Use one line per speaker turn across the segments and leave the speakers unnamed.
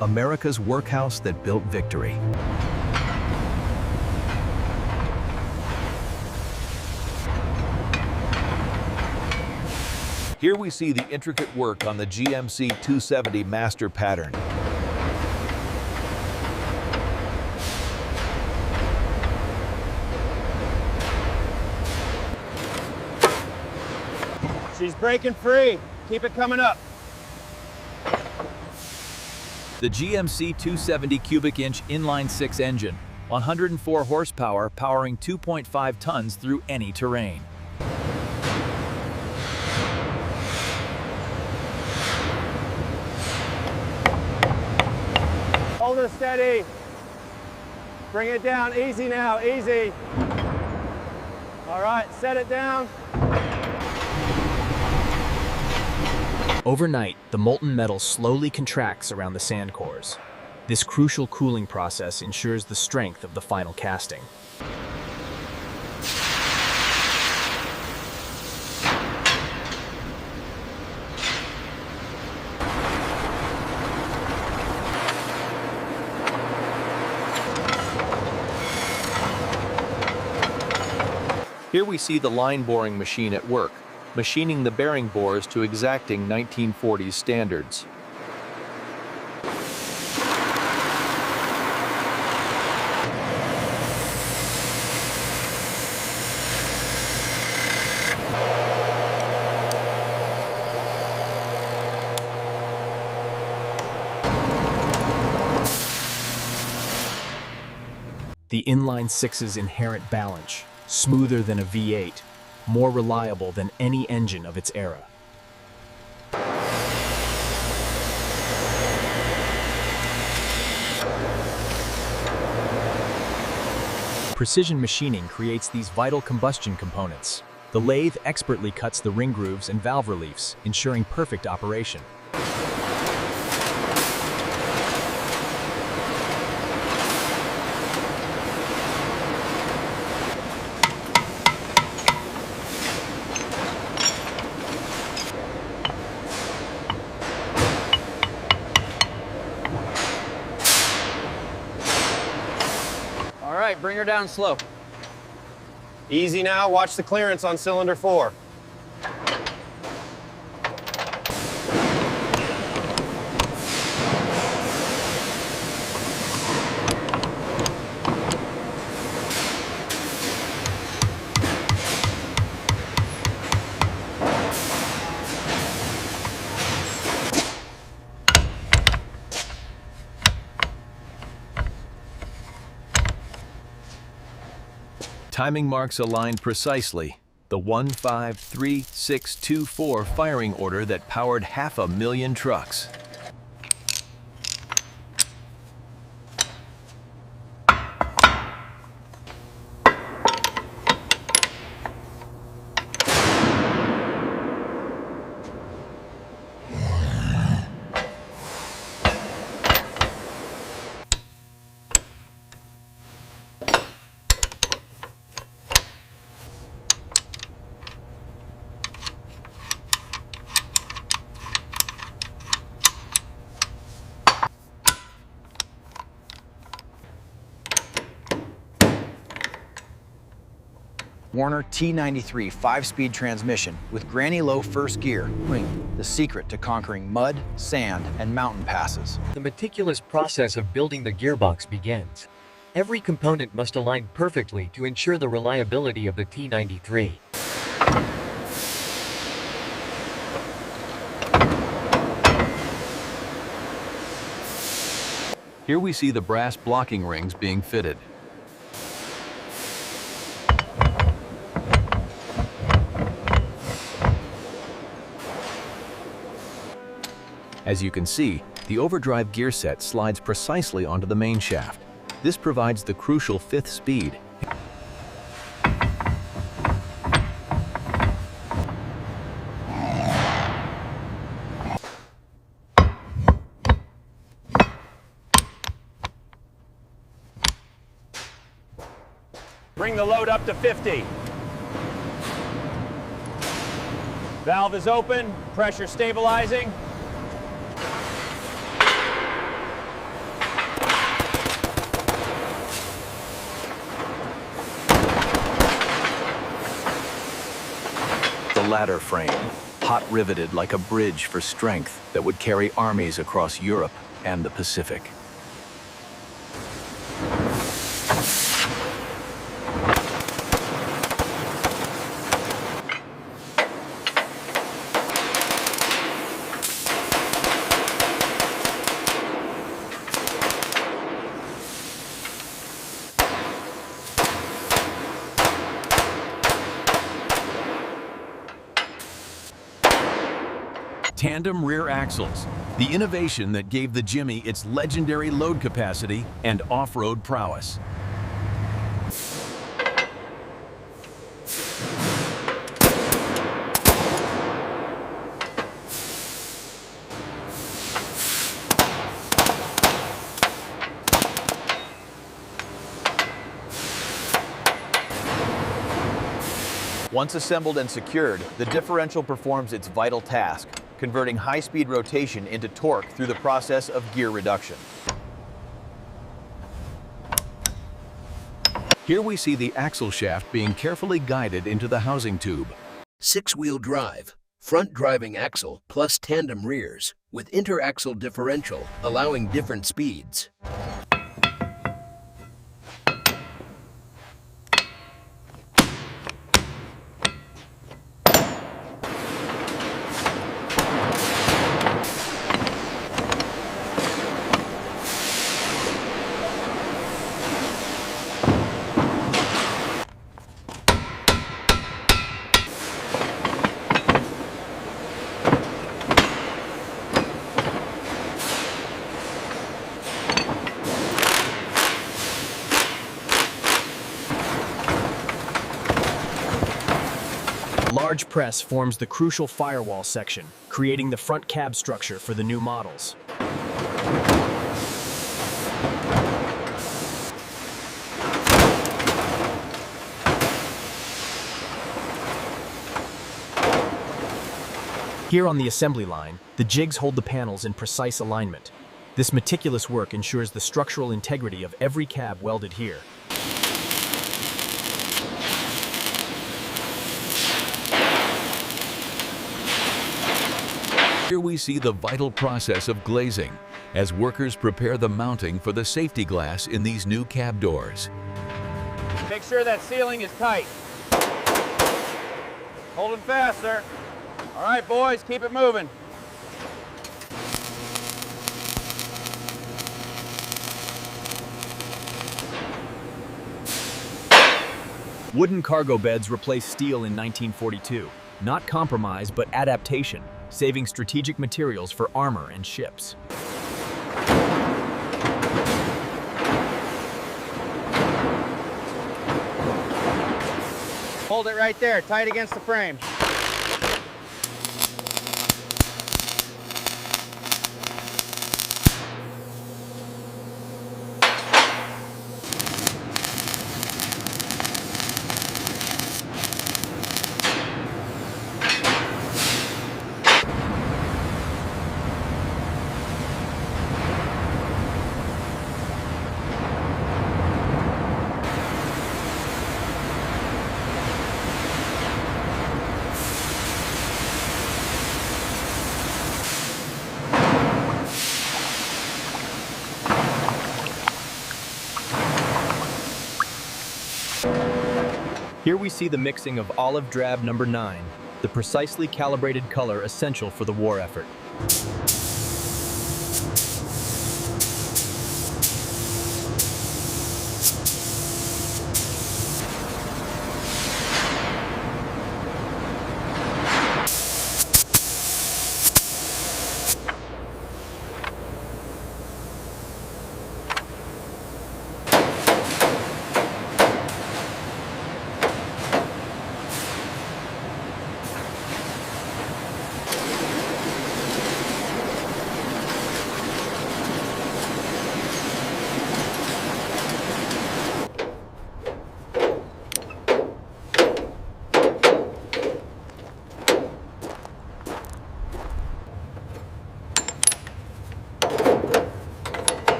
America's workhouse that built victory. Here we see the intricate work on the GMC 270 master pattern.
She's breaking free. Keep it coming up.
The GMC 270 cubic inch inline-6 engine, 104 horsepower, powering 2.5 tons through any terrain.
Hold it steady. Bring it down. Easy now. Easy. All right, set it down.
Overnight, the molten metal slowly contracts around the sand cores. This crucial cooling process ensures the strength of the final casting.
Here we see the line boring machine at work, machining the bearing bores to exacting 1940s standards.
The inline-6's inherent balance, smoother than a V8, more reliable than any engine of its era. Precision machining creates these vital combustion components. The lathe expertly cuts the ring grooves and valve reliefs, ensuring perfect operation.
All right, bring her down slow. Easy now. Watch the clearance on cylinder 4.
Timing marks aligned precisely. The 153-624 firing order that powered 500,000 trucks.
Warner T93 5-speed transmission with granny low first gear, the secret to conquering mud, sand, and mountain passes.
The meticulous process of building the gearbox begins. Every component must align perfectly to ensure the reliability of the T93.
Here we see the brass blocking rings being fitted. As you can see, the overdrive gear set slides precisely onto the main shaft. This provides the crucial 5th speed.
Bring the load up to 50. Valve is open, pressure stabilizing.
ladder frame, hot riveted like a bridge for strength that would carry armies across Europe and the Pacific. Tandem rear axles, the innovation that gave the Jimmy its legendary load capacity and off-road prowess. Once assembled and secured, the differential performs its vital task, converting high-speed rotation into torque through the process of gear reduction. Here we see the axle shaft being carefully guided into the housing tube.
Six-wheel drive, front driving axle plus tandem rears with inter-axle differential allowing different speeds.
Large press forms the crucial firewall section, creating the front cab structure for the new models. Here on the assembly line, the jigs hold the panels in precise alignment. This meticulous work ensures the structural integrity of every cab welded here.
Here we see the vital process of glazing, as workers prepare the mounting for the safety glass in these new cab doors.
Make sure that sealing is tight. Hold it fast, sir. All right, boys, keep it moving.
Wooden cargo beds replaced steel in 1942. Not compromise, but adaptation, saving strategic materials for armor and ships.
Hold it right there, tight against the frame.
Here we see the mixing of olive drab number 9, the precisely calibrated color essential for the war effort.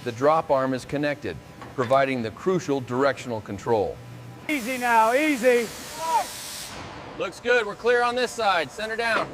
the drop arm is connected, providing the crucial directional control.
Easy now, easy.
Looks good, we're clear on this side. Center down.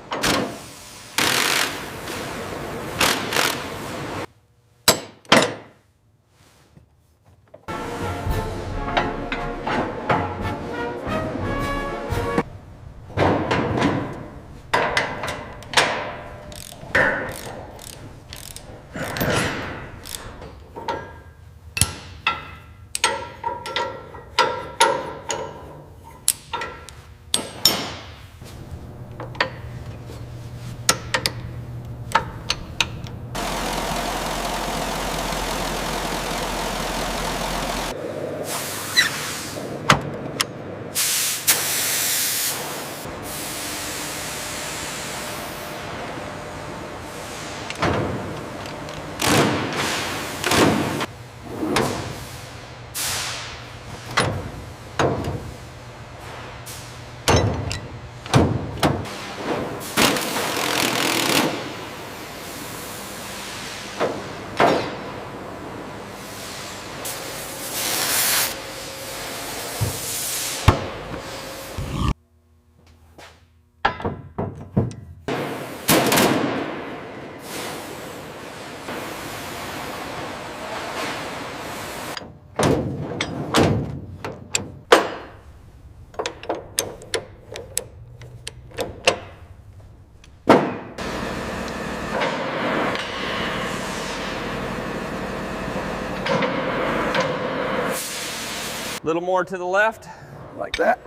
A little more to the left, like that.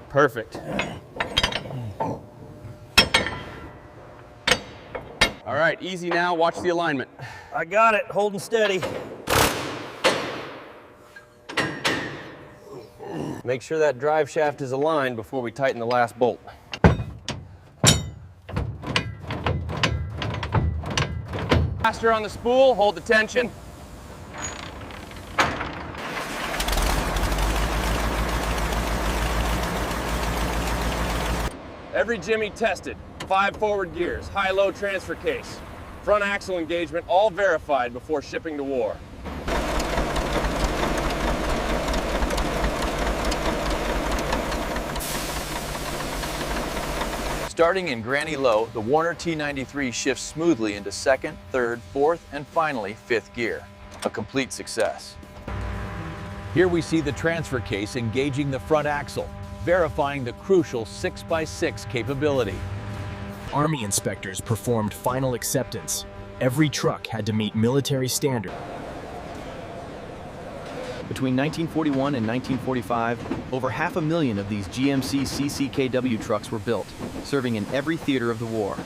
Perfect. All right, easy now, watch the alignment.
I got it, holding steady.
Make sure that drive shaft is aligned before we tighten the last bolt. Faster on the spool, hold the tension. Every Jimmy tested, 5 forward gears, high-low transfer case, front axle engagement, all verified before shipping to war.
Starting in granny low, the Warner T93 shifts smoothly into second, third, fourth, and finally fifth gear. A complete success. Here we see the transfer case engaging the front axle, verifying the crucial 6x6 capability.
Army inspectors performed final acceptance. Every truck had to meet military standard.
Between 1941 and 1945, over 500,000 of these GMC CCKW trucks were built, serving in every theater of the war.